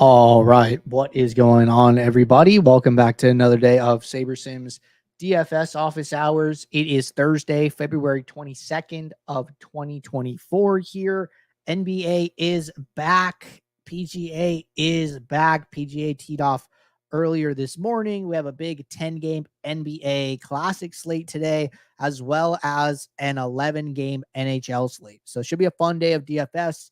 All right, what is going on, everybody? Welcome back to another day of SaberSim's DFS office hours. It is Thursday, February 22nd of 2024 here. NBA is back. PGA is back. PGA teed off earlier this morning. We have a big 10-game NBA Classic slate today, as well as an 11-game NHL slate. So it should be a fun day of DFS.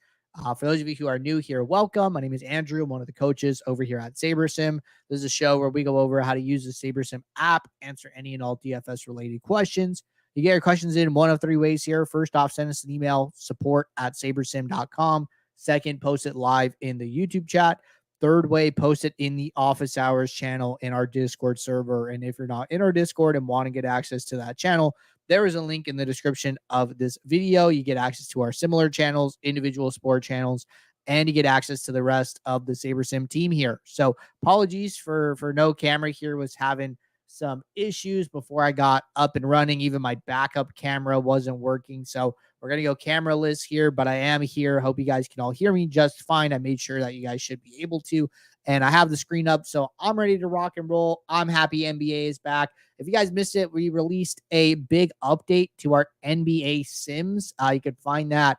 For those of you who are new here, welcome. My name is Andrew. I'm one of the coaches over here at SaberSim. This is a show where we go over how to use the SaberSim app, answer any and all DFS related questions. You get your questions in one of three ways here. First off, send us an email, support@sabersim.com. Second, post it live in the YouTube chat. Third way, post it in the office hours channel in our Discord server. And if you're not in our Discord and want to get access to that channel, there is a link in the description of this video. You get access to our similar channels, individual sport channels, and you get access to the rest of the SaberSim team here. So apologies for no camera here. Was having some issues before I got up and running. Even my backup camera wasn't working. So we're going to go cameraless here, but I am here. Hope you guys can all hear me just fine. I made sure that you guys should be able to. And I have the screen up, so I'm ready to rock and roll. I'm happy NBA is back. If you guys missed it, we released a big update to our NBA Sims. You could find that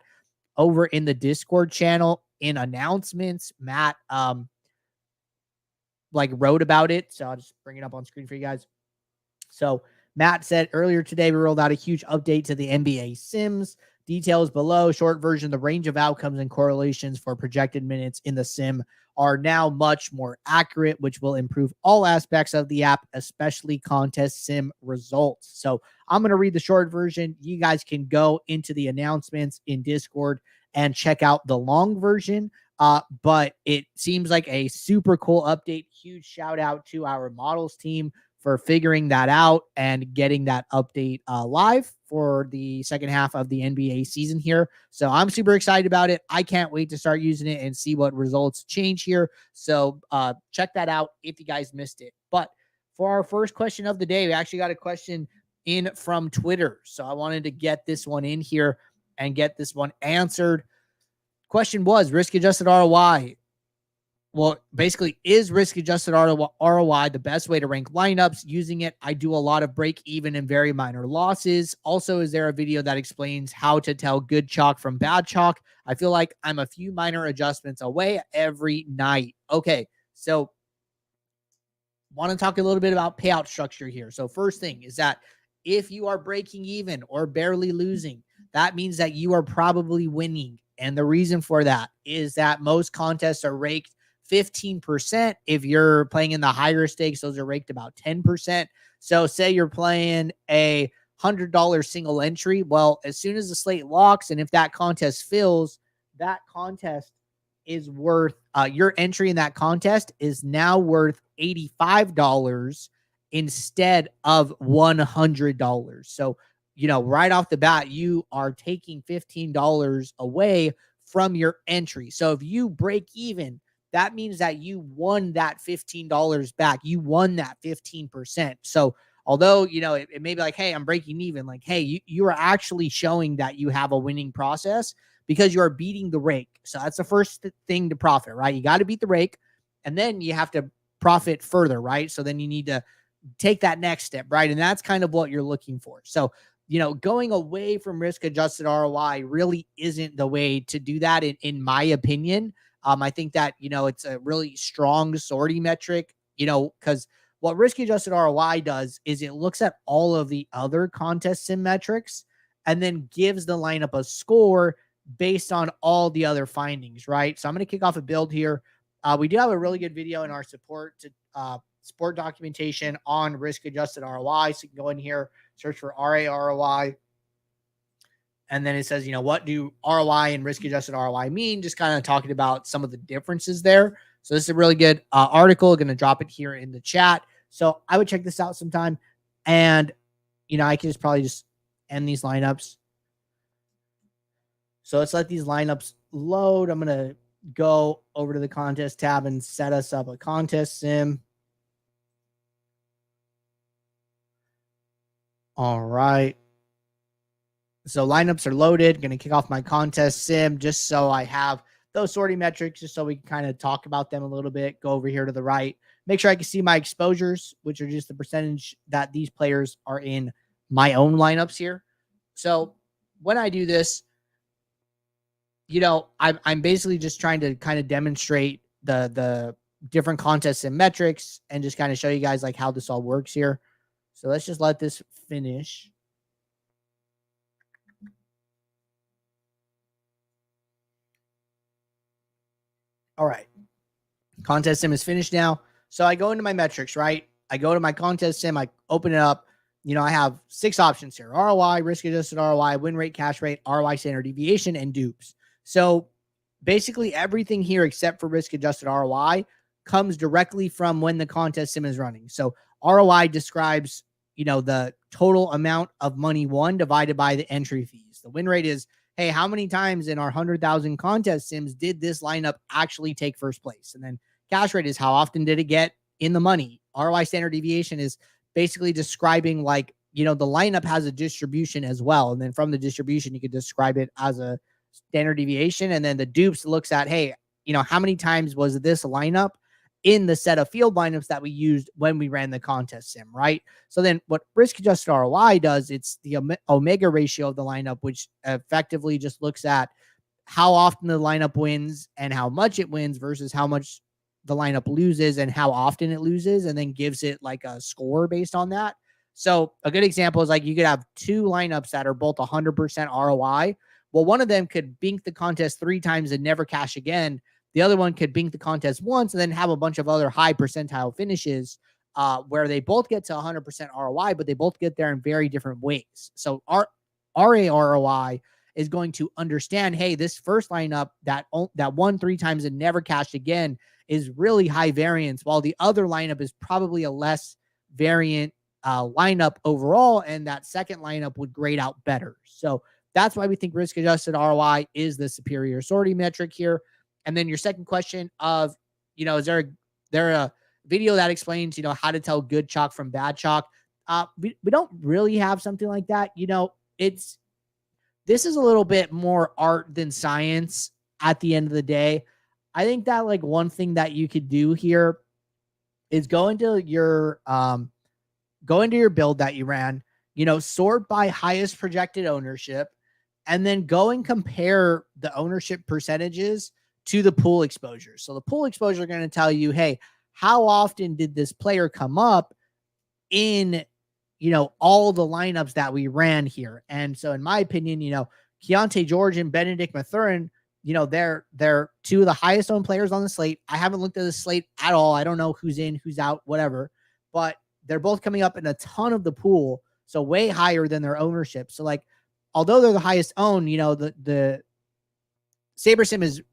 over in the Discord channel in announcements. Matt wrote about it, so I'll just bring it up on screen for you guys. So Matt said earlier today we rolled out a huge update to the NBA Sims. Details below. Short version, the range of outcomes and correlations for projected minutes in the sim are now much more accurate, which will improve all aspects of the app, especially contest sim results. So I'm going to read the short version. You guys can go into the announcements in Discord and check out the long version. But it seems like a super cool update. Huge shout out to our models team for figuring that out and getting that update live for the second half of the NBA season here. So I'm super excited about it. I can't wait to start using it and see what results change here. So check that out if you guys missed it. But for our first question of the day, we actually got a question in from Twitter. So I wanted to get this one in here and get this one answered. Question was risk-adjusted ROI. Well, basically, is risk-adjusted ROI the best way to rank lineups? Using it, I do a lot of break-even and very minor losses. Also, is there a video that explains how to tell good chalk from bad chalk? I feel like I'm a few minor adjustments away every night. Okay, so want to talk a little bit about payout structure here. So first thing is that if you are breaking even or barely losing, that means that you are probably winning. And the reason for that is that most contests are raked 15%. If you're playing in the higher stakes, those are raked about 10%. So say you're playing a $100 single entry. Well, as soon as the slate locks and if that contest fills, that contest is worth, your entry in that contest is now worth $85 instead of $100. So, right off the bat, you are taking $15 away from your entry. So if you break even, that means that you won that $15 back. You won that 15%. So although, it may be like, hey, I'm breaking even. Like, hey, you are actually showing that you have a winning process because you are beating the rake. So that's the first thing to profit, right? You got to beat the rake and then you have to profit further, right? So then you need to take that next step, right? And that's kind of what you're looking for. So, going away from risk-adjusted ROI really isn't the way to do that, in my opinion. I think that, it's a really strong sorting metric, because what risk-adjusted ROI does is it looks at all of the other contest sim metrics and then gives the lineup a score based on all the other findings, right? So I'm going to kick off a build here. We do have a really good video in our sport documentation on risk-adjusted ROI. So you can go in here, search for RAROI. And then it says, what do ROI and risk-adjusted ROI mean? Just kind of talking about some of the differences there. So this is a really good article. Going to drop it here in the chat. So I would check this out sometime. And, I can probably just end these lineups. So let's let these lineups load. I'm going to go over to the contest tab and set us up a contest sim. All right. So lineups are loaded. Going to kick off my contest sim just so I have those sorting metrics just so we can kind of talk about them a little bit. Go over here to the right. Make sure I can see my exposures, which are just the percentage that these players are in my own lineups here. So when I do this, I'm basically just trying to kind of demonstrate the different contests and metrics and just kind of show you guys like how this all works here. So let's just let this finish. All right. Contest sim is finished now. So I go into my metrics, right? I go to my contest sim, I open it up. I have 6 options here: ROI, risk adjusted ROI, win rate, cash rate, ROI standard deviation, and dupes. So basically everything here except for risk adjusted ROI comes directly from when the contest sim is running. So ROI describes, the total amount of money won divided by the entry fees. The win rate is, hey, how many times in our 100,000 contest sims did this lineup actually take first place? And then cash rate is how often did it get in the money? ROI standard deviation is basically describing like, the lineup has a distribution as well. And then from the distribution, you could describe it as a standard deviation. And then the dupes looks at, hey, how many times was this lineup in the set of field lineups that we used when we ran the contest sim, right? So then what risk adjusted ROI does, it's the omega ratio of the lineup, which effectively just looks at how often the lineup wins and how much it wins versus how much the lineup loses and how often it loses, and then gives it like a score based on that. So a good example is like you could have 2 lineups that are both 100% ROI. Well, one of them could bink the contest 3 times and never cash again. The other one could bink the contest once and then have a bunch of other high percentile finishes where they both get to 100% ROI, but they both get there in very different ways. So our RAROI is going to understand, hey, this first lineup that won 3 times and never cashed again is really high variance, while the other lineup is probably a less variant lineup overall, and that second lineup would grade out better. So that's why we think risk-adjusted ROI is the superior sorting metric here. And then your second question of, is there a video that explains, how to tell good chalk from bad chalk? We don't really have something like that. This is a little bit more art than science at the end of the day. I think that like one thing that you could do here is go into your build that you ran, sort by highest projected ownership, and then go and compare the ownership percentages to the pool exposure. So the pool exposure are going to tell you, hey, how often did this player come up in, all the lineups that we ran here? And so in my opinion, Keontae George and Benedict Mathurin, they're 2 of the highest owned players on the slate. I haven't looked at the slate at all. I don't know who's in, who's out, whatever, but they're both coming up in a ton of the pool. So way higher than their ownership. So like, although they're the highest owned, the SaberSim is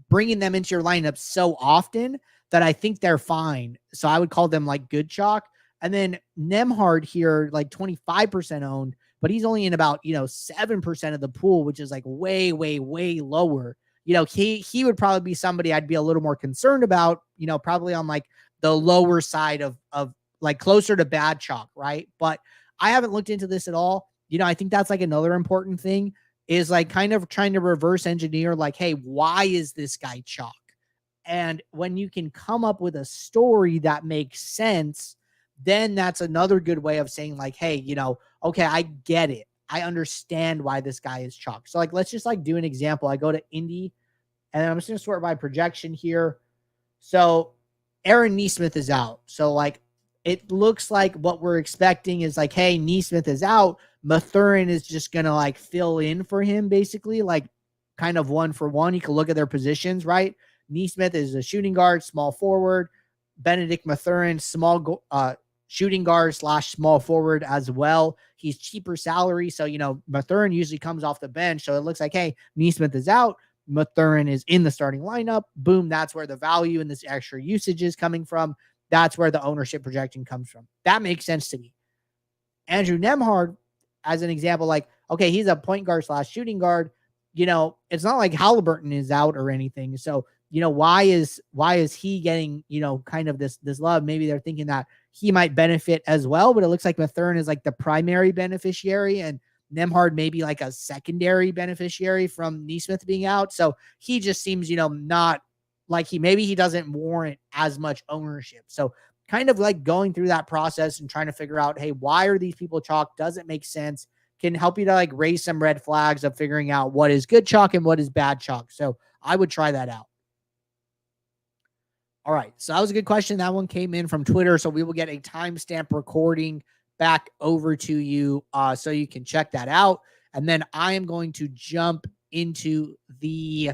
bringing them into your lineup so often that I think they're fine. So I would call them like good chalk. And then Nemhard here, like 25% owned, but he's only in about, 7% of the pool, which is like way, way, way lower. He would probably be somebody I'd be a little more concerned about, probably on like the lower side of like closer to bad chalk, right? But I haven't looked into this at all. I think that's like another important thing is like kind of trying to reverse engineer like, hey, why is this guy chalk? And when you can come up with a story that makes sense, then that's another good way of saying like, hey, okay, I get it. I understand why this guy is chalk. So like, let's just like do an example. I go to Indy and I'm just going to sort by projection here. So Aaron Neesmith is out. So like, it looks like what we're expecting is like, hey, Neesmith is out. Mathurin is just going to like fill in for him, basically, like kind of 1 for 1. You can look at their positions, right? Neesmith is a shooting guard, small forward. Benedict Mathurin, small shooting guard / small forward as well. He's cheaper salary. So, Mathurin usually comes off the bench. So it looks like, hey, Neesmith is out. Mathurin is in the starting lineup. Boom. That's where the value in this extra usage is coming from. That's where the ownership projection comes from. That makes sense to me. Andrew Nemhard, as an example, like, okay, he's a point guard / shooting guard. It's not like Halliburton is out or anything. So, why is he getting, kind of this love? Maybe they're thinking that he might benefit as well, but it looks like Mathurin is like the primary beneficiary and Nemhard may be like a secondary beneficiary from Neesmith being out. So he just seems, not like he doesn't warrant as much ownership. So kind of like going through that process and trying to figure out, hey, why are these people chalk? Does it make sense? Can help you to like raise some red flags of figuring out what is good chalk and what is bad chalk. So I would try that out. All right. So that was a good question. That one came in from Twitter. So we will get a timestamp recording back over to you so you can check that out. And then I am going to jump into the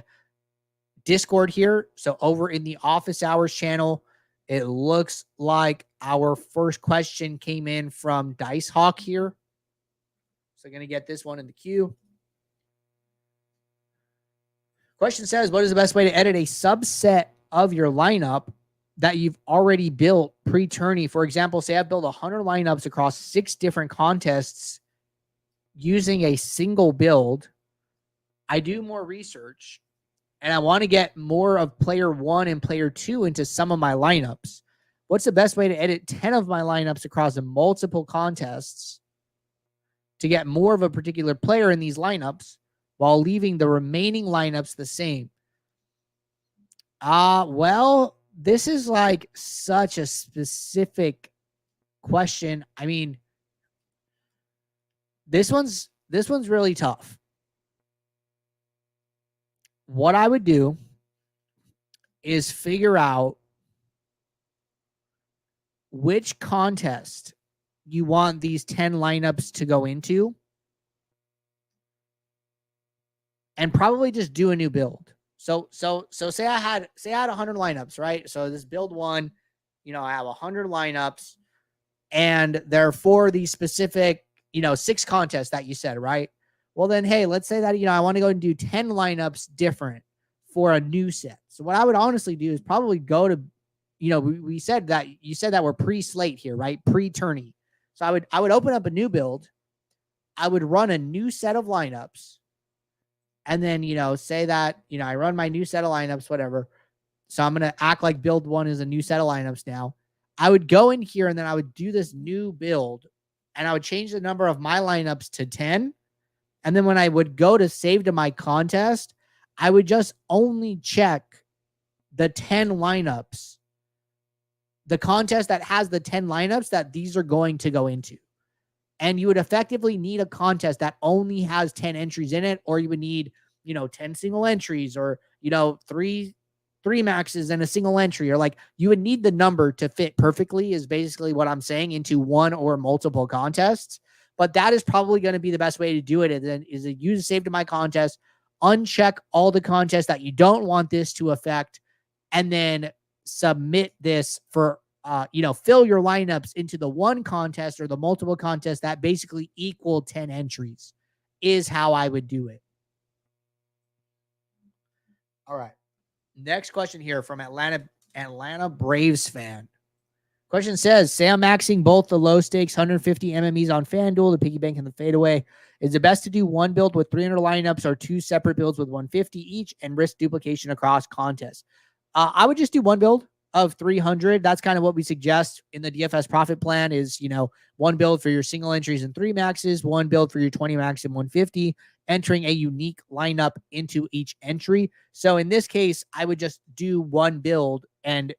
Discord here. So over in the office hours channel, it looks like our first question came in from Dice Hawk here. So going to get this one in the queue. Question says, what is the best way to edit a subset of your lineup that you've already built pre-tourney? For example, say I've built 100 lineups across 6 different contests using a single build. I do more research and I want to get more of player 1 and player 2 into some of my lineups. What's the best way to edit 10 of my lineups across multiple contests to get more of a particular player in these lineups while leaving the remaining lineups the same? Well, this is like such a specific question. I mean, this one's really tough. What I would do is figure out which contest you want these 10 lineups to go into and probably just do a new build. So say I had 100 lineups, right? So this build 1, I have 100 lineups and they're for these specific, 6 contests that you said, right? Well then, hey, let's say that, I want to go and do 10 lineups different for a new set. So what I would honestly do is probably go to, we said that you said that we're pre-slate here, right? Pre-tourney. So I would open up a new build. I would run a new set of lineups. And then, say that, I run my new set of lineups, whatever. So I'm going to act like build 1 is a new set of lineups now. I would go in here and then I would do this new build and I would change the number of my lineups to 10. And then when I would go to save to my contest, I would just only check the 10 lineups, the contest that has the 10 lineups that these are going to go into. And you would effectively need a contest that only has 10 entries in it, or you would need, 10 single entries or, three maxes and a single entry, or like you would need the number to fit perfectly is basically what I'm saying into one or multiple contests. But that is probably going to be the best way to do it. And then is to use save to my contest, uncheck all the contests that you don't want this to affect, and then submit this for, fill your lineups into the one contest or the multiple contests that basically equal 10 entries is how I would do it. All right. Next question here from Atlanta Braves fan. Question says, say I'm maxing both the low stakes 150 MMEs on FanDuel, the piggy bank, and the fadeaway. Is it best to do one build with 300 lineups or 2 separate builds with 150 each and risk duplication across contests? I would just do one build of 300. That's kind of what we suggest in the DFS profit plan is, one build for your single entries and 3 maxes, one build for your 20 max and 150, entering a unique lineup into each entry. So in this case, I would just do one build and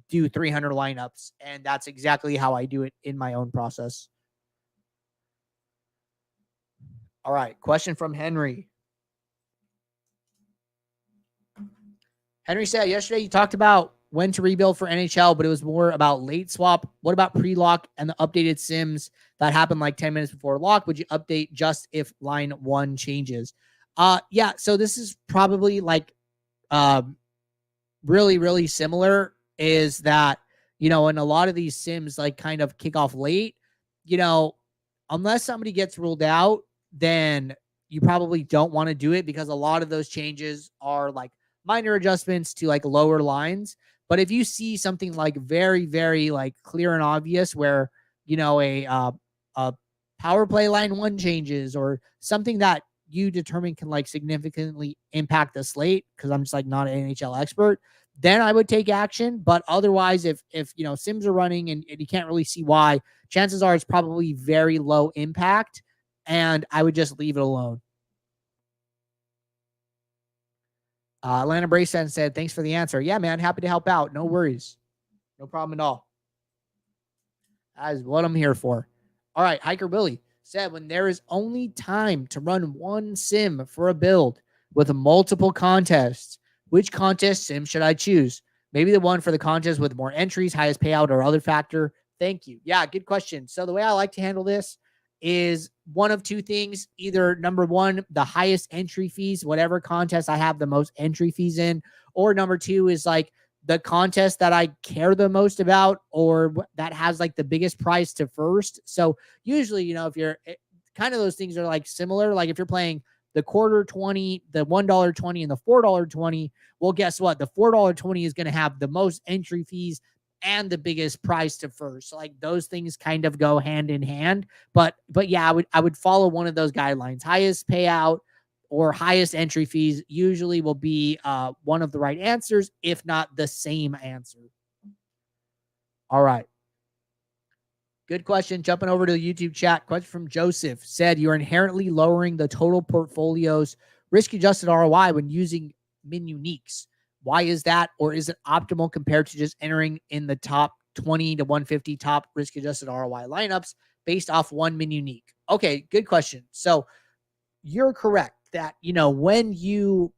do 300 lineups. And that's exactly how I do it in my own process. All right. Question from Henry. Henry said, yesterday you talked about when to rebuild for NHL, but it was more about late swap. What about pre-lock and the updated sims that happened like 10 minutes before lock? Would you update just if line 1 changes? Yeah. So this is probably like really, really similar is that, in a lot of these sims like kind of kick off late, unless somebody gets ruled out, then you probably don't want to do it because a lot of those changes are like minor adjustments to like lower lines. But if you see something like very, very like clear and obvious where, a power play line 1 changes or something that you determine can like significantly impact the slate, because I'm just like not an NHL expert, then I would take action. But otherwise, if sims are running and you can't really see why, chances are it's probably very low impact. and I would just leave it alone. Atlanta Brayson said, thanks for the answer. Yeah, man, happy to help out. No worries. No problem at all. That is what I'm here for. All right, Hiker Billy said, when there is only time to run one sim for a build with multiple contests, which contest sim should I choose? Maybe the one for the contest with more entries, highest payout, or other factor. Thank you. Yeah, good question. So the way I like to handle this is one of two things. Either number one, the highest entry fees, whatever contest I have the most entry fees in, or number two is like the contest that I care the most about, or that has like the biggest prize to first. So usually, you know, if you're kind of, those things are like similar. Like if you're playing the quarter 20, the $1.20 and the $4.20, well, guess what? The $4.20 is going to have the most entry fees and the biggest prize to first. So like those things kind of go hand in hand. But yeah, I would follow one of those guidelines. Highest payout or highest entry fees usually will be one of the right answers, if not the same answer. All right. Good question. Jumping over to the YouTube chat. Question from Joseph said, you're inherently lowering the total portfolio's risk-adjusted ROI when using min uniques. Why is that? Or is it optimal compared to just entering in the top 20 to 150 top risk-adjusted ROI lineups based off one min unique? Okay, good question. So you're correct that, you know, when you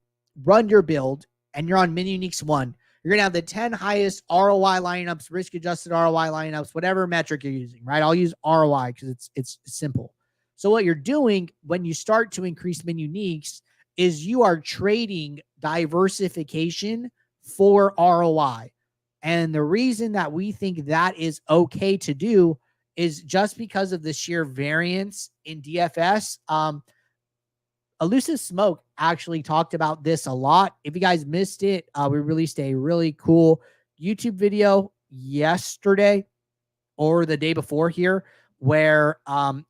run your build and you're on min uniques 1, you're going to have the 10 highest ROI lineups, risk-adjusted ROI lineups, whatever metric you're using, right? I'll use ROI because it's simple. So what you're doing when you start to increase min uniques is you are trading diversification for ROI. And the reason that we think that is okay to do is just because of the sheer variance in DFS. Elusive Smoke actually talked about this a lot. If you guys missed it, we released a really cool YouTube video yesterday or the day before here where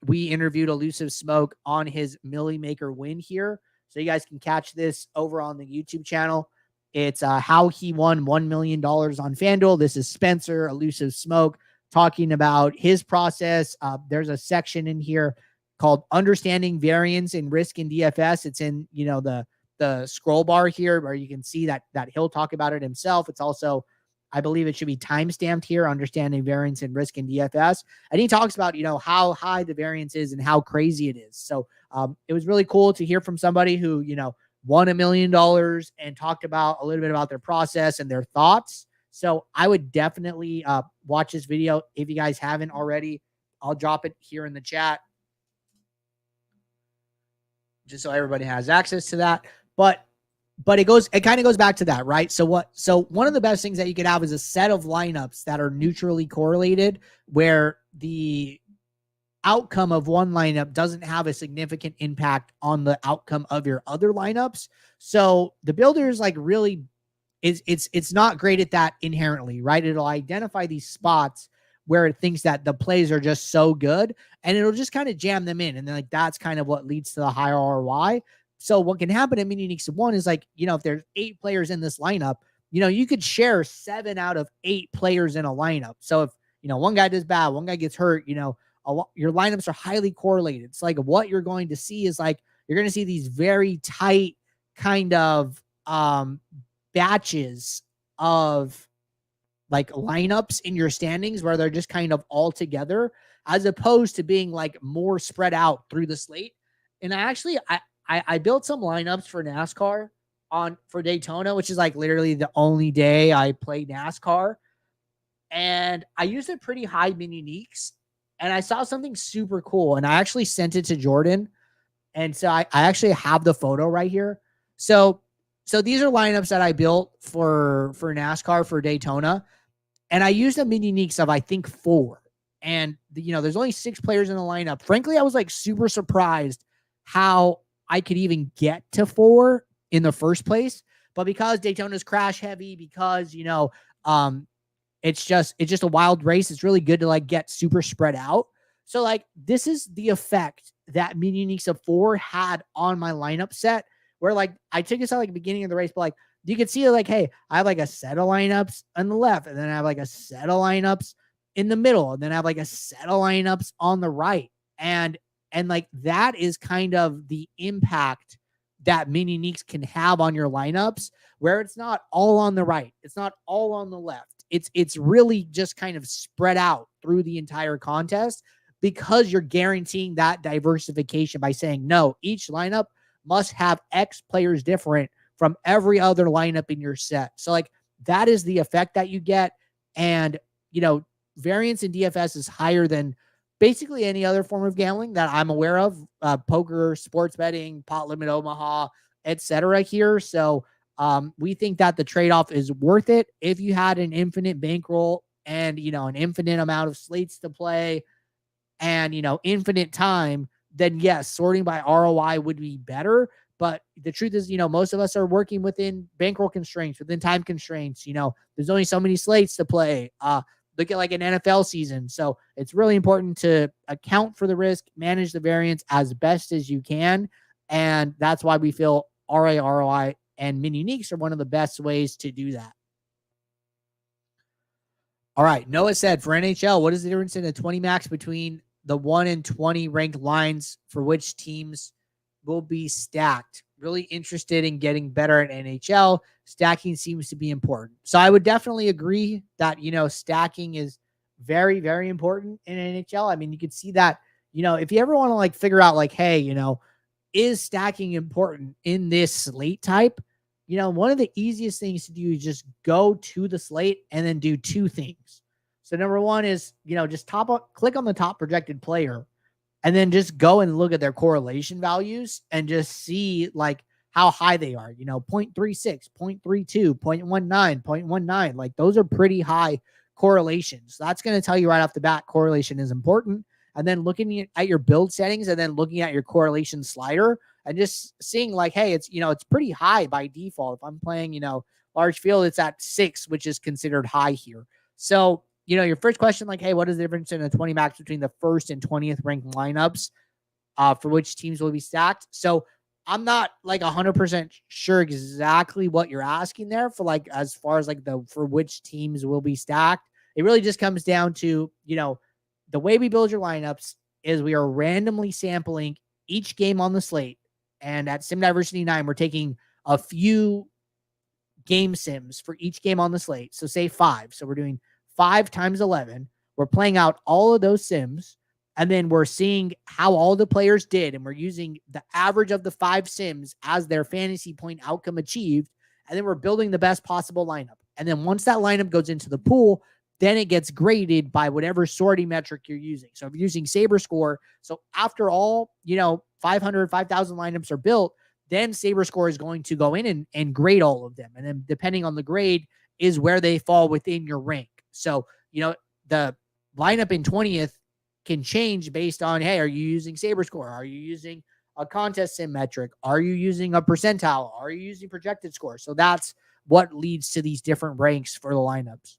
we interviewed Elusive Smoke on his Millie Maker win here. So you guys can catch this over on the YouTube channel. It's how he won $1 million on FanDuel. This is Spencer, Elusive Smoke, talking about his process. There's a section in here called Understanding Variance in Risk in DFS. It's in, you know, the scroll bar here where you can see that he'll talk about it himself. It's also, I believe it should be timestamped here, Understanding Variance in Risk in DFS. And he talks about, you know, how high the variance is and how crazy it is. So it was really cool to hear from somebody who, you know, won $1 million and talked about a little bit about their process and their thoughts. So I would definitely watch this video if you guys haven't already. I'll drop it here in the chat, just so everybody has access to that. But it kind of goes back to that, right? So one of the best things that you could have is a set of lineups that are neutrally correlated, where the outcome of one lineup doesn't have a significant impact on the outcome of your other lineups. So the builder is like really it's not great at that inherently, right? It'll identify these spots where it thinks that the plays are just so good, and it'll just kind of jam them in. And then like, that's kind of what leads to the higher ROI. So what can happen in Min Uniques 1 is like, you know, if there's 8 players in this lineup, you know, you could share 7 out of 8 players in a lineup. So if, you know, one guy does bad, one guy gets hurt, you know, your lineups are highly correlated. It's like what you're going to see is like, you're going to see these very tight kind of batches of like lineups in your standings where they're just kind of all together, as opposed to being like more spread out through the slate. And I built some lineups for NASCAR for Daytona, which is like literally the only day I play NASCAR. And I used a pretty high min uniques, and I saw something super cool, and I actually sent it to Jordan. And so I actually have the photo right here. So these are lineups that I built for NASCAR for Daytona. And I used a min uniques of, I think, 4. And, you know, there's only 6 players in the lineup. Frankly, I was like super surprised how I could even get to 4 in the first place. But because Daytona's crash heavy, because, you know, it's just a wild race, it's really good to like get super spread out. So like, this is the effect that min uniques of 4 had on my lineup set, where like I took this out like the beginning of the race, but like you could see like, hey, I have like a set of lineups on the left, and then I have like a set of lineups in the middle, and then I have like a set of lineups on the right. And And like that is kind of the impact that mini uniques can have on your lineups, where it's not all on the right, it's not all on the left. It's really just kind of spread out through the entire contest, because you're guaranteeing that diversification by saying, no, each lineup must have X players different from every other lineup in your set. So like that is the effect that you get. And, variance in DFS is higher than basically any other form of gambling that I'm aware of, poker, sports betting, pot limit Omaha, etc. here. So we think that the trade-off is worth it if you had an infinite bankroll and, an infinite amount of slates to play and, infinite time. Then yes, sorting by ROI would be better. But the truth is, most of us are working within bankroll constraints, within time constraints. There's only so many slates to play. Look at like an NFL season. So it's really important to account for the risk, manage the variance as best as you can. And that's why we feel RAROI and mini uniques are one of the best ways to do that. All right. Noah said, for NHL, what is the difference in a 20 max between the 1 and 20 ranked lines for which teams will be stacked? Really interested in getting better at NHL. Stacking seems to be important. So I would definitely agree that, stacking is very, very important in NHL. I mean, you could see that, if you ever want to like figure out like, hey, is stacking important in this slate type? One of the easiest things to do is just go to the slate and then do two things. So number one is, just click on the top projected player and then just go and look at their correlation values and just see like how high they are, 0.36, 0.32, 0.19, 0.19. Like those are pretty high correlations. So that's going to tell you right off the bat, correlation is important. And then looking at your build settings and then looking at your correlation slider and just seeing like, hey, it's, it's pretty high by default. If I'm playing, large field, it's at 6, which is considered high here. So, your first question, like, hey, what is the difference in a 20 max between the 1st and 20th ranked lineups for which teams will be stacked? So I'm not like 100% sure exactly what you're asking there for like, as far as like for which teams will be stacked. It really just comes down to, the way we build your lineups is we are randomly sampling each game on the slate. And at Sim Diversity 9, we're taking a few game sims for each game on the slate. So say 5. So we're doing 5 times 11. We're playing out all of those sims, and then we're seeing how all the players did, and we're using the average of the 5 sims as their fantasy point outcome achieved, and then we're building the best possible lineup. And then once that lineup goes into the pool, then it gets graded by whatever sorting metric you're using. So if you're using Saber Score, so after all, 500, 5,000 lineups are built, then Saber Score is going to go in and grade all of them. And then depending on the grade is where they fall within your rank. So, the lineup in 20th can change based on, hey, are you using Saber Score? Are you using a contest sim metric? Are you using a percentile? Are you using projected score? So that's what leads to these different ranks for the lineups.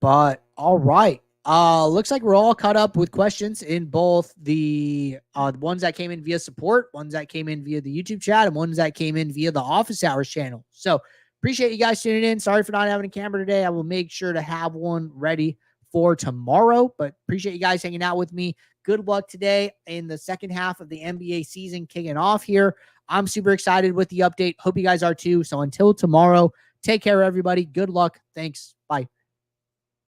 But all right. Looks like we're all caught up with questions in both the ones that came in via support, ones that came in via the YouTube chat, and ones that came in via the Office Hours channel. So appreciate you guys tuning in. Sorry for not having a camera today. I will make sure to have one ready for tomorrow, but appreciate you guys hanging out with me. Good luck today in the second half of the NBA season kicking off here. I'm super excited with the update. Hope you guys are too. So until tomorrow, take care, everybody. Good luck. Thanks. Bye.